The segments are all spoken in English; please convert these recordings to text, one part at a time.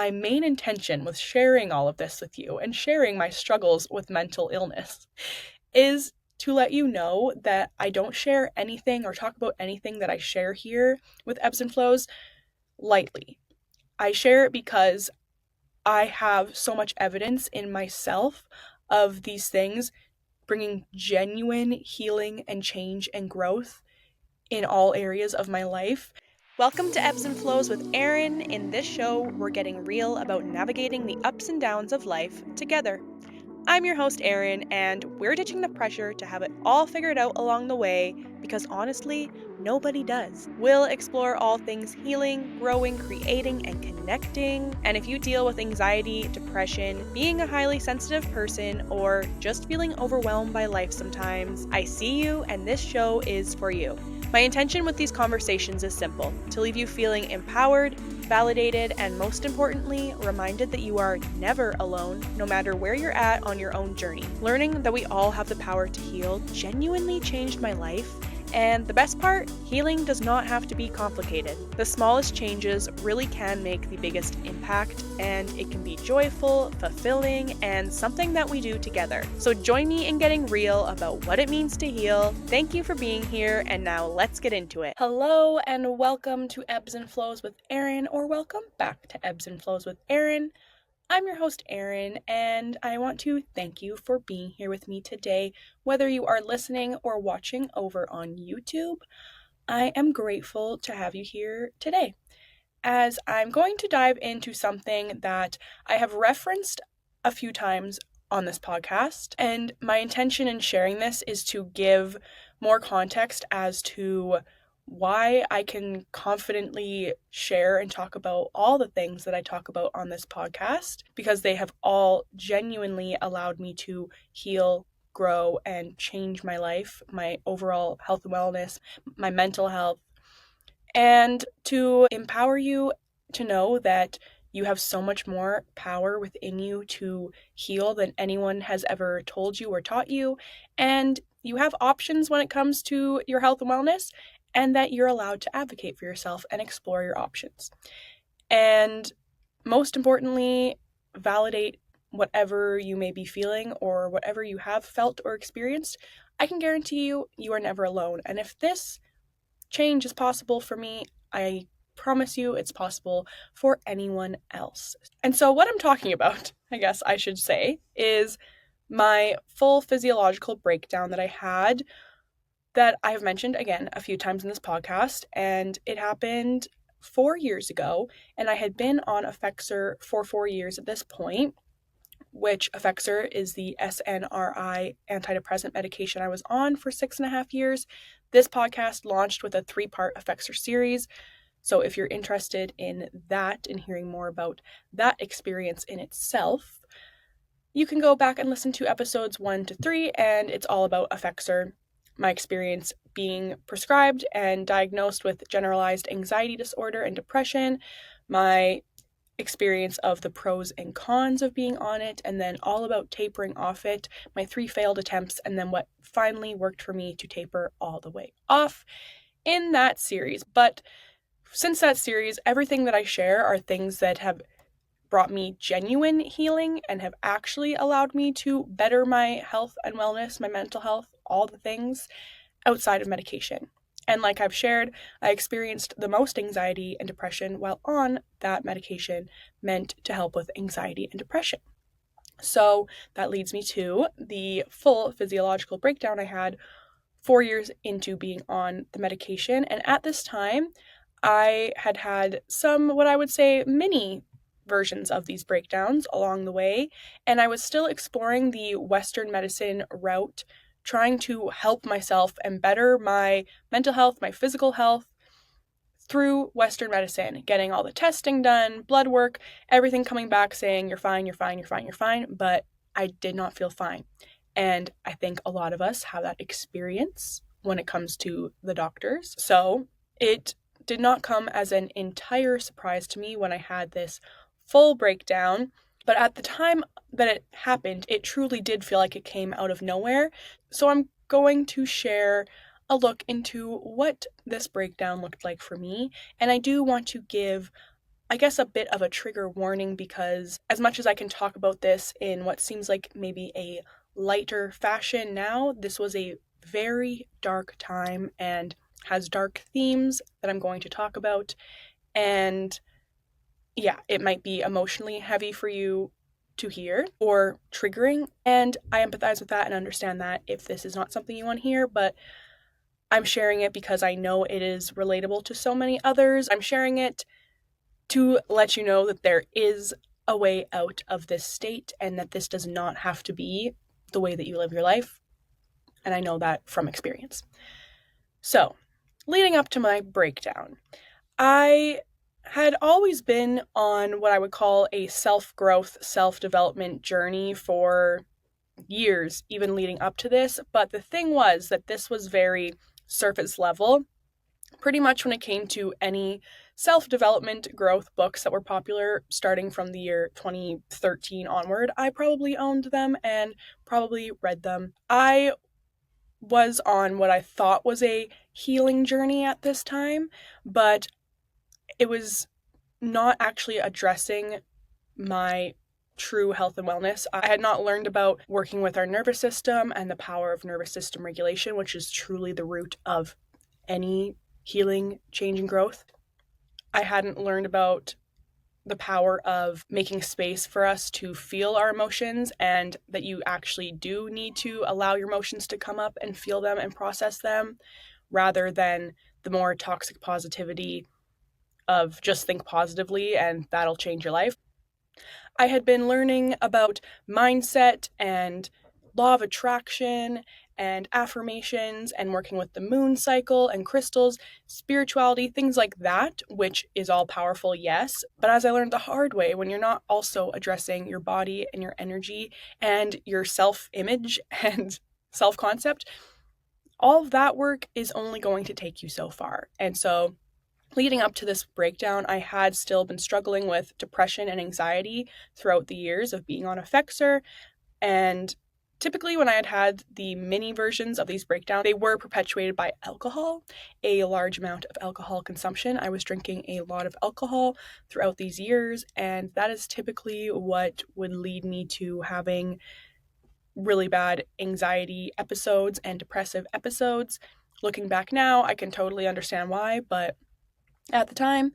My main intention with sharing all of this with you and sharing my struggles with mental illness is to let you know that I don't share anything or talk about anything that I share here with Ebbs and Flows lightly. I share it because I have so much evidence in myself of these things bringing genuine healing and change and growth in all areas of my life. Welcome to Ebbs and Flows with Erin. In this show, we're getting real about navigating the ups and downs of life together. I'm your host, Erin, and we're ditching the pressure to have it all figured out along the way because honestly, nobody does. We'll explore all things healing, growing, creating, and connecting. And if you deal with anxiety, depression, being a highly sensitive person, or just feeling overwhelmed by life sometimes, I see you, and this show is for you. My intention with these conversations is simple: to leave you feeling empowered, validated, and most importantly, reminded that you are never alone, no matter where you're at on your own journey. Learning that we all have the power to heal genuinely changed my life. And the best part, healing does not have to be complicated. The smallest changes really can make the biggest impact, and it can be joyful, fulfilling, and something that we do together. So join me in getting real about what it means to heal. Thank you for being here, and now let's get into it. Hello, and welcome to Ebbs and Flows with Erin, or welcome back to Ebbs and Flows with Erin. I'm your host, Erin, and I want to thank you for being here with me today. Whether you are listening or watching over on YouTube, I am grateful to have you here today, as I'm going to dive into something that I have referenced a few times on this podcast, and my intention in sharing this is to give more context as to why I can confidently share and talk about all the things that I talk about on this podcast, because they have all genuinely allowed me to heal, grow, and change my life, my overall health and wellness, my mental health, and to empower you to know that you have so much more power within you to heal than anyone has ever told you or taught you, and you have options when it comes to your health and wellness, and that you're allowed to advocate for yourself and explore your options. And most importantly, validate whatever you may be feeling or whatever you have felt or experienced. I can guarantee you, you are never alone. And if this change is possible for me, I promise you it's possible for anyone else. And so what I'm talking about, I guess I should say, is my full physiological breakdown that I had, that I have mentioned again a few times in this podcast, and it happened 4 years ago, and I had been on Effexor for 4 years at this point, which Effexor is the SNRI antidepressant medication I was on for 6.5 years. This podcast launched with a 3-part Effexor series, so if you're interested in that and hearing more about that experience in itself, you can go back and listen to episodes 1 to 3, and it's all about Effexor, my experience being prescribed and diagnosed with generalized anxiety disorder and depression, my experience of the pros and cons of being on it, and then all about tapering off it, my 3 failed attempts, and then what finally worked for me to taper all the way off in that series. But since that series, everything that I share are things that have brought me genuine healing and have actually allowed me to better my health and wellness, my mental health, all the things outside of medication. And like I've shared, I experienced the most anxiety and depression while on that medication meant to help with anxiety and depression. So that leads me to the full physiological breakdown I had 4 years into being on the medication. And at this time, I had some, what I would say, mini versions of these breakdowns along the way, and I was still exploring the Western medicine route, trying to help myself and better my mental health, my physical health through Western medicine, getting all the testing done, blood work, everything coming back saying you're fine, you're fine, you're fine, you're fine, but I did not feel fine. And I think a lot of us have that experience when it comes to the doctors. So it did not come as an entire surprise to me when I had this full breakdown, but at the time that it happened, it truly did feel like it came out of nowhere. So I'm going to share a look into what this breakdown looked like for me, and I do want to give I guess a bit of a trigger warning, because as much as I can talk about this in what seems like maybe a lighter fashion now, this was a very dark time and has dark themes that I'm going to talk about. And yeah, it might be emotionally heavy for you to hear or triggering. And I empathize with that and understand that if this is not something you want to hear, but I'm sharing it because I know it is relatable to so many others. I'm sharing it to let you know that there is a way out of this state and that this does not have to be the way that you live your life. And I know that from experience. So, leading up to my breakdown, I had always been on what I would call a self-growth, self-development journey for years, even leading up to this. But the thing was that this was very surface level. Pretty much when it came to any self-development growth books that were popular starting from the year 2013 onward, I probably owned them and probably read them. I was on what I thought was a healing journey at this time, but it was not actually addressing my true health and wellness. I had not learned about working with our nervous system and the power of nervous system regulation, which is truly the root of any healing, change, and growth. I hadn't learned about the power of making space for us to feel our emotions, and that you actually do need to allow your emotions to come up and feel them and process them, rather than the more toxic positivity of just think positively and that'll change your life. I had been learning about mindset and law of attraction and affirmations and working with the moon cycle and crystals, spirituality, things like that, which is all powerful, yes. But as I learned the hard way, when you're not also addressing your body and your energy and your self-image and self-concept, all of that work is only going to take you so far. And so leading up to this breakdown, I had still been struggling with depression and anxiety throughout the years of being on Effexor. And typically, when I had had the mini versions of these breakdowns, they were perpetuated by alcohol, a large amount of alcohol consumption. I was drinking a lot of alcohol throughout these years, and that is typically what would lead me to having really bad anxiety episodes and depressive episodes. Looking back now, I can totally understand why, but at the time,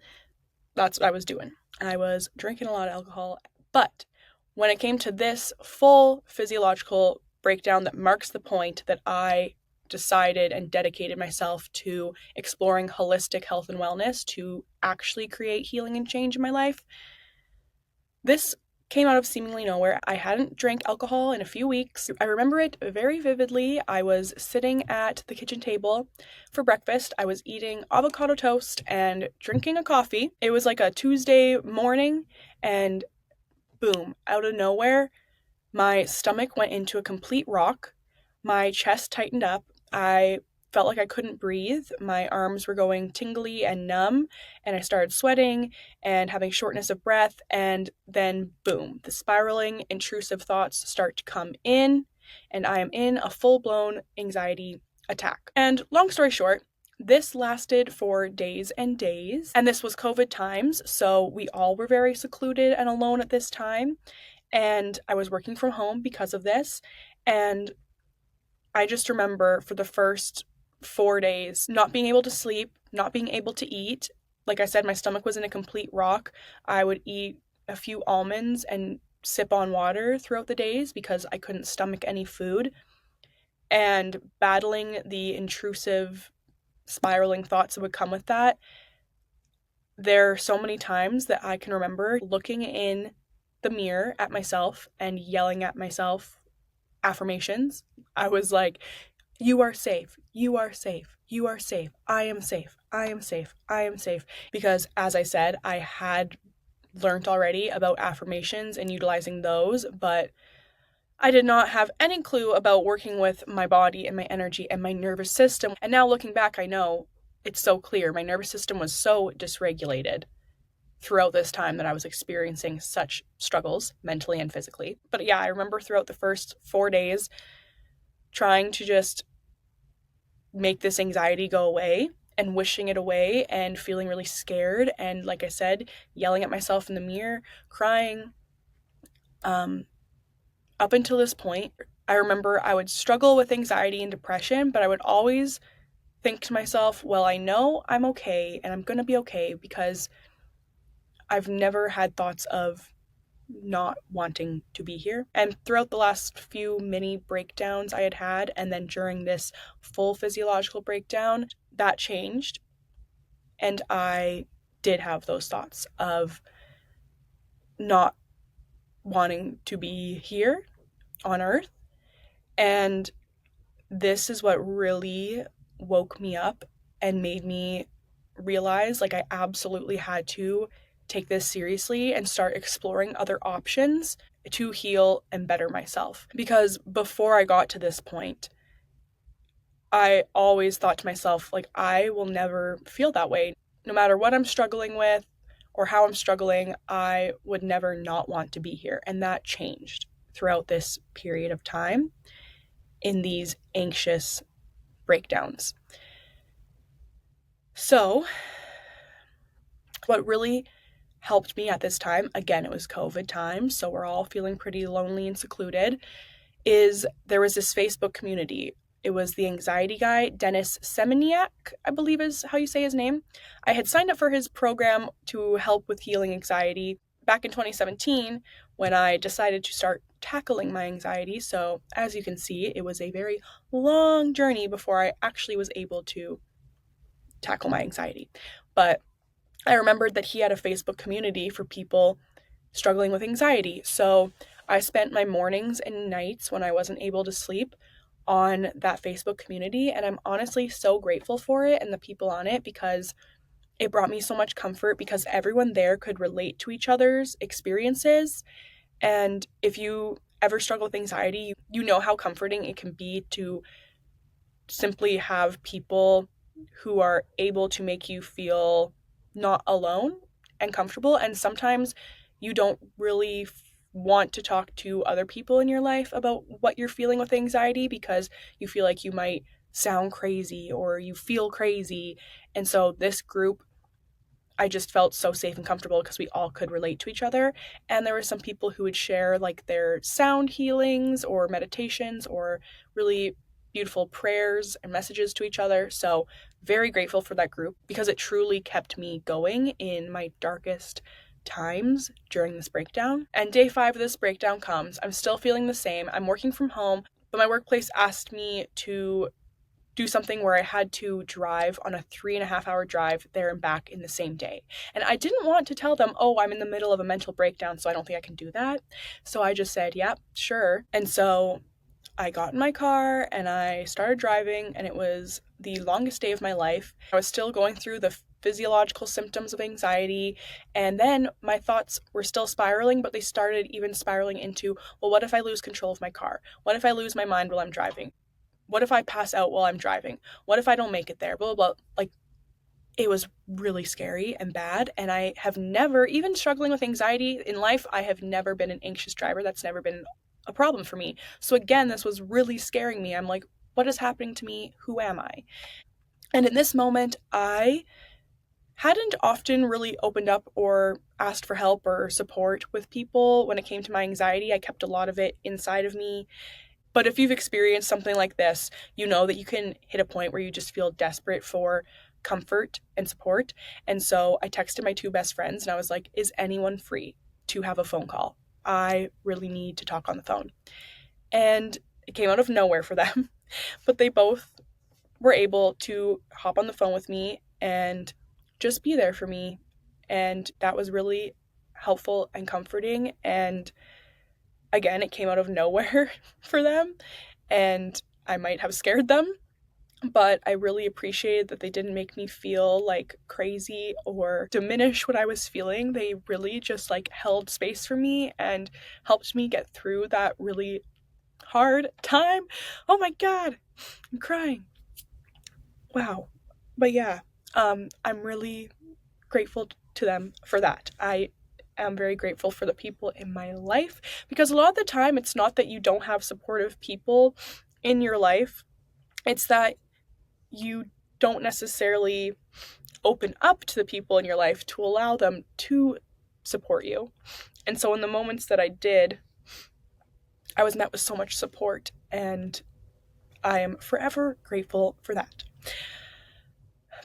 that's what I was doing. I was drinking a lot of alcohol. But when it came to this full physiological breakdown that marks the point that I decided and dedicated myself to exploring holistic health and wellness to actually create healing and change in my life, this came out of seemingly nowhere. I hadn't drank alcohol in a few weeks. I remember it very vividly. I was sitting at the kitchen table for breakfast. I was eating avocado toast and drinking a coffee. It was like a Tuesday morning, and boom, out of nowhere, my stomach went into a complete rock. My chest tightened up. I felt like I couldn't breathe. My arms were going tingly and numb, and I started sweating and having shortness of breath. And then, boom, the spiraling, intrusive thoughts start to come in, and I am in a full-blown anxiety attack. And long story short, this lasted for days and days, and this was COVID times, so we all were very secluded and alone at this time, and I was working from home because of this. And I just remember for the first 4 days not being able to sleep, not being able to eat. Like I said, my stomach was in a complete rock. I would eat a few almonds and sip on water throughout the days because I couldn't stomach any food, and battling the intrusive, spiraling thoughts that would come with that. There are so many times that I can remember looking in the mirror at myself and yelling at myself affirmations. I was like, you are safe, you are safe, you are safe, I am safe, I am safe, I am safe. Because as I said, I had learned already about affirmations and utilizing those, but I did not have any clue about working with my body and my energy and my nervous system. And now looking back, I know it's so clear. My nervous system was so dysregulated throughout this time that I was experiencing such struggles mentally and physically. But yeah, I remember throughout the first 4 days trying to just make this anxiety go away and wishing it away and feeling really scared. And like I said, yelling at myself in the mirror, crying. Up until this point, I remember I would struggle with anxiety and depression, but I would always think to myself, well, I know I'm okay and I'm going to be okay, because I've never had thoughts of not wanting to be here. And throughout the last few mini breakdowns I had, and then during this full physiological breakdown, that changed. And I did have those thoughts of not wanting to be here on Earth. And this is what really woke me up and made me realize like I absolutely had to take this seriously and start exploring other options to heal and better myself. Because before I got to this point, I always thought to myself, like, I will never feel that way. No matter what I'm struggling with or how I'm struggling, I would never not want to be here. And that changed throughout this period of time in these anxious breakdowns. So, what really helped me at this time, again, it was COVID time, so we're all feeling pretty lonely and secluded, is there was this Facebook community. It was the anxiety guy, Dennis Semeniak, I believe is how you say his name. I had signed up for his program to help with healing anxiety back in 2017 when I decided to start tackling my anxiety. So as you can see, it was a very long journey before I actually was able to tackle my anxiety. But I remembered that he had a Facebook community for people struggling with anxiety. So I spent my mornings and nights when I wasn't able to sleep on that Facebook community. And I'm honestly so grateful for it and the people on it, because it brought me so much comfort, because everyone there could relate to each other's experiences. And if you ever struggle with anxiety, you know how comforting it can be to simply have people who are able to make you feel not alone and comfortable. And sometimes you don't really want to talk to other people in your life about what you're feeling with anxiety, because you feel like you might sound crazy or you feel crazy. And so this group, I just felt so safe and comfortable because we all could relate to each other. And there were some people who would share like their sound healings or meditations or really beautiful prayers and messages to each other. So very grateful for that group, because it truly kept me going in my darkest times during this breakdown. And day 5 of this breakdown comes. I'm still feeling the same. I'm working from home, but my workplace asked me to do something where I had to drive on a 3.5 hour drive there and back in the same day. And I didn't want to tell them, oh, I'm in the middle of a mental breakdown, so I don't think I can do that. So I just said, yeah, sure. And so I got in my car and I started driving, and it was the longest day of my life. I was still going through the physiological symptoms of anxiety, and then my thoughts were still spiraling, but they started even spiraling into, well, what if I lose control of my car? What if I lose my mind while I'm driving? What if I pass out while I'm driving? What if I don't make it there? Blah, blah, blah. Like, it was really scary and bad. And I have never, even struggling with anxiety in life, I have never been an anxious driver. That's never been a problem for me. So again, this was really scaring me. I'm like, what is happening to me? Who am I? And in this moment, I hadn't often really opened up or asked for help or support with people when it came to my anxiety. I kept a lot of it inside of me. But if you've experienced something like this, you know that you can hit a point where you just feel desperate for comfort and support. And so I texted my 2 best friends and I was like, is anyone free to have a phone call? I really need to talk on the phone. And it came out of nowhere for them, but they both were able to hop on the phone with me and just be there for me. And that was really helpful and comforting. And again, it came out of nowhere for them, and I might have scared them, but I really appreciated that they didn't make me feel like crazy or diminish what I was feeling. They really just like held space for me and helped me get through that really hard time. Oh my God, I'm crying. Wow. But yeah, I'm really grateful to them for that. I am very grateful for the people in my life, because a lot of the time it's not that you don't have supportive people in your life, it's that you don't necessarily open up to the people in your life to allow them to support you. And so in the moments that I did, I was met with so much support, and I am forever grateful for that.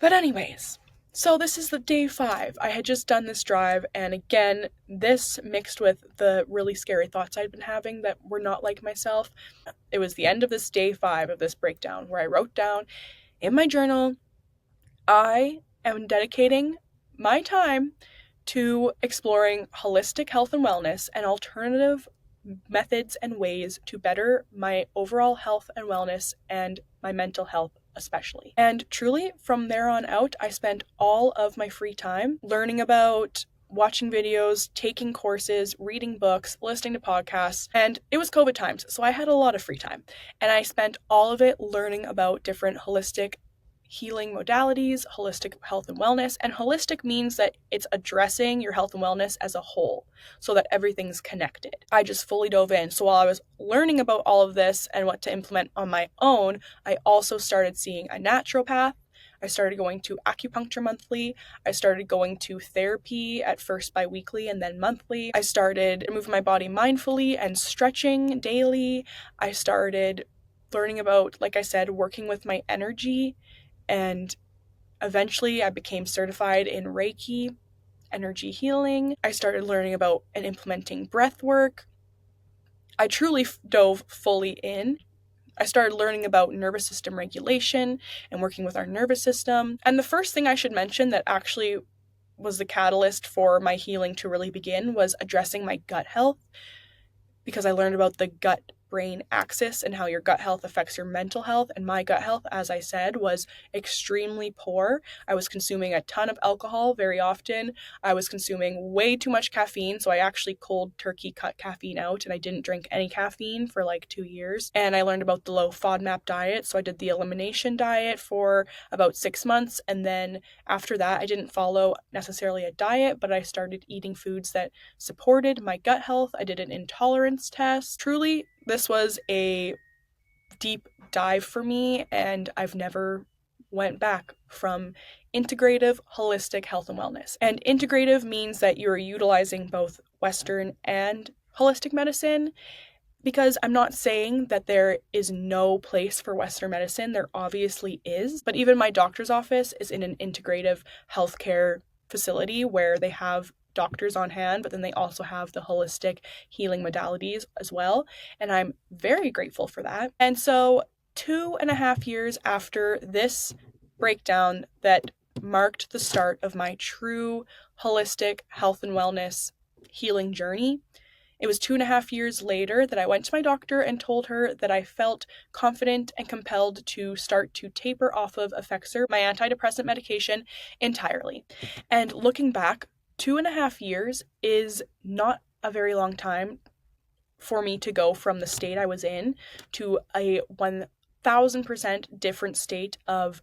But anyways, so this is the day 5. I had just done this drive, and again, this mixed with the really scary thoughts I'd been having that were not like myself. It was the end of this day 5 of this breakdown where I wrote down in my journal, I am dedicating my time to exploring holistic health and wellness and alternative methods and ways to better my overall health and wellness and my mental health especially. And truly, from there on out, I spent all of my free time learning about, watching videos, taking courses, reading books, listening to podcasts, and it was COVID times, so I had a lot of free time. And I spent all of it learning about different holistic healing modalities, holistic health and wellness, and holistic means that it's addressing your health and wellness as a whole so that everything's connected. I just fully dove in. So while I was learning about all of this and what to implement on my own, I also started seeing a naturopath. I started going to acupuncture monthly. I started going to therapy at first bi-weekly and then monthly. I started moving my body mindfully and stretching daily. I started learning about, like I said, working with my energy. And eventually I became certified in Reiki, energy healing. I started learning about and implementing breath work. I truly dove fully in. I started learning about nervous system regulation and working with our nervous system. And the first thing I should mention that actually was the catalyst for my healing to really begin was addressing my gut health, because I learned about the gut-brain axis and how your gut health affects your mental health. And my gut health, as I said, was extremely poor. I was consuming a ton of alcohol very often. I was consuming way too much caffeine, so I actually cold turkey cut caffeine out, and I didn't drink any caffeine for like 2 years. And I learned about the low FODMAP diet, so I did the elimination diet for about 6 months, and then after that, I didn't follow necessarily a diet, but I started eating foods that supported my gut health. I did an intolerance test. Truly, this was a deep dive for me, and I've never went back from integrative, holistic health and wellness. And integrative means that you're utilizing both Western and holistic medicine, because I'm not saying that there is no place for Western medicine. There obviously is, but even my doctor's office is in an integrative healthcare facility where they have doctors on hand, but then they also have the holistic healing modalities as well. And I'm very grateful for that. And so 2.5 years after this breakdown that marked the start of my true holistic health and wellness healing journey, it was 2.5 years later that I went to my doctor and told her that I felt confident and compelled to start to taper off of Effexor, my antidepressant medication, entirely. And looking back, 2.5 years is not a very long time for me to go from the state I was in to a 1000% different state of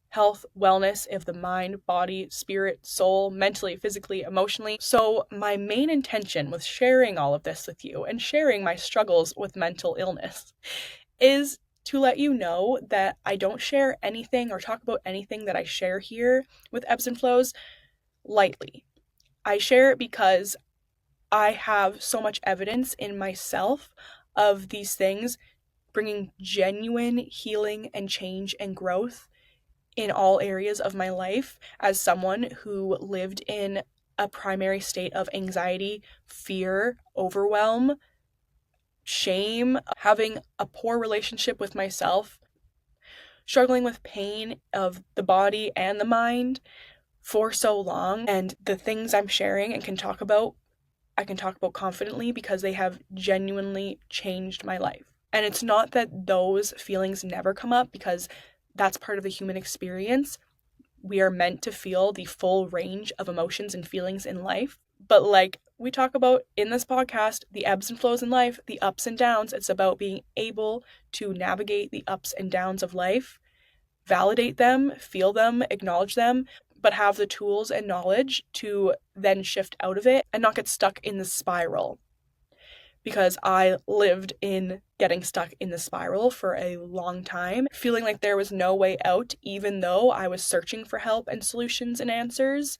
health, wellness of the mind, body, spirit, soul, mentally, physically, emotionally. So my main intention with sharing all of this with you and sharing my struggles with mental illness is to let you know that I don't share anything or talk about anything that I share here with Ebbs and Flows lightly. I share it because I have so much evidence in myself of these things bringing genuine healing and change and growth in all areas of my life as someone who lived in a primary state of anxiety, fear, overwhelm, shame, having a poor relationship with myself, struggling with pain of the body and the mind for so long. And the things I'm sharing and can talk about, I can talk about confidently because they have genuinely changed my life. And it's not that those feelings never come up, because that's part of the human experience. We are meant to feel the full range of emotions and feelings in life. But like we talk about in this podcast, the ebbs and flows in life, the ups and downs, it's about being able to navigate the ups and downs of life, validate them, feel them, acknowledge them, but have the tools and knowledge to then shift out of it and not get stuck in the spiral. because I lived in getting stuck in the spiral for a long time, feeling like there was no way out, even though I was searching for help and solutions and answers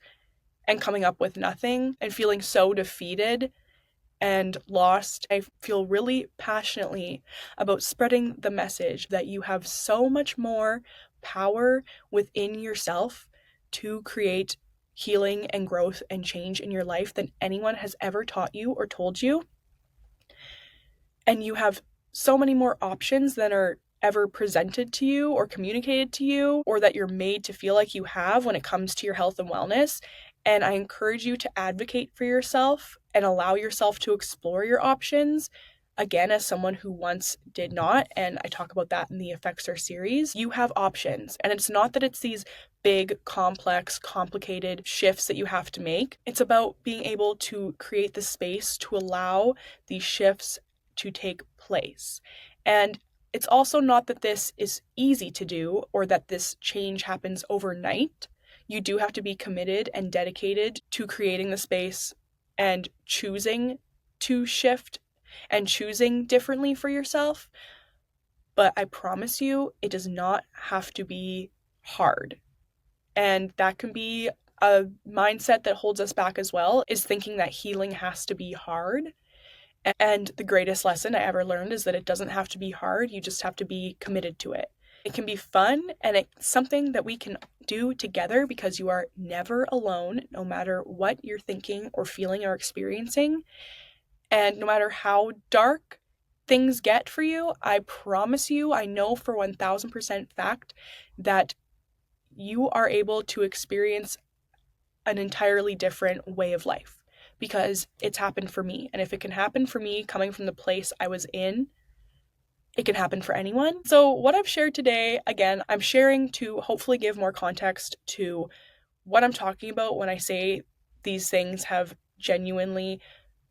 and coming up with nothing, and feeling so defeated and lost. I feel really passionately about spreading the message that you have so much more power within yourself to create healing and growth and change in your life than anyone has ever taught you or told you. And you have so many more options than are ever presented to you or communicated to you, or that you're made to feel like you have when it comes to your health and wellness. And I encourage you to advocate for yourself and allow yourself to explore your options. Again, as someone who once did not, and I talk about that in the Effects series, you have options. And it's not that it's these big, complex, complicated shifts that you have to make. It's about being able to create the space to allow these shifts to take place. And it's also not that this is easy to do or that this change happens overnight. You do have to be committed and dedicated to creating the space and choosing to shift and choosing differently for yourself. But I promise you, it does not have to be hard. And that can be a mindset that holds us back as well, is thinking that healing has to be hard. And the greatest lesson I ever learned is that it doesn't have to be hard. You just have to be committed to it. It can be fun, and it's something that we can do together because you are never alone, no matter what you're thinking or feeling or experiencing. And no matter how dark things get for you, I promise you, I know for 1000% fact that you are able to experience an entirely different way of life. Because it's happened for me. And if it can happen for me coming from the place I was in, it can happen for anyone. So what I've shared today, again, I'm sharing to hopefully give more context to what I'm talking about when I say these things have genuinely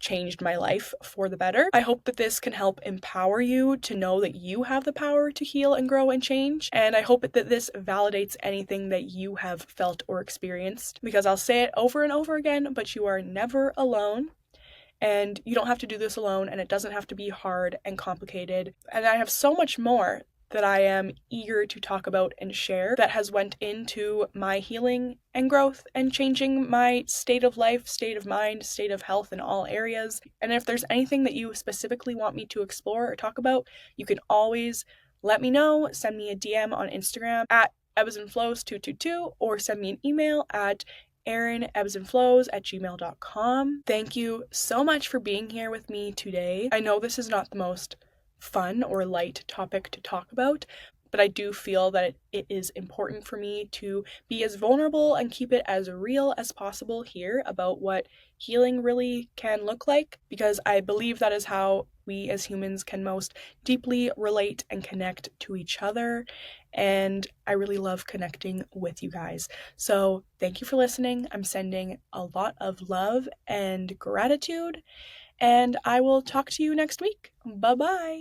changed my life for the better. I hope that this can help empower you to know that you have the power to heal and grow and change. And I hope that this validates anything that you have felt or experienced, because I'll say it over and over again, but you are never alone. And you don't have to do this alone, and it doesn't have to be hard and complicated. And I have so much more that I am eager to talk about and share that has went into my healing and growth and changing my state of life, state of mind, state of health in all areas. And if there's anything that you specifically want me to explore or talk about, you can always let me know. Send me a DM on Instagram at Ebbs Flows 222, or send me an email at Erin ebbsandflows@gmail.com. Thank you so much for being here with me today. I know this is not the most fun or light topic to talk about, but I do feel that it is important for me to be as vulnerable and keep it as real as possible here about what healing really can look like, because I believe that is how we as humans can most deeply relate and connect to each other. And I really love connecting with you guys. So thank you for listening. I'm sending a lot of love and gratitude, and I will talk to you next week. Bye-bye.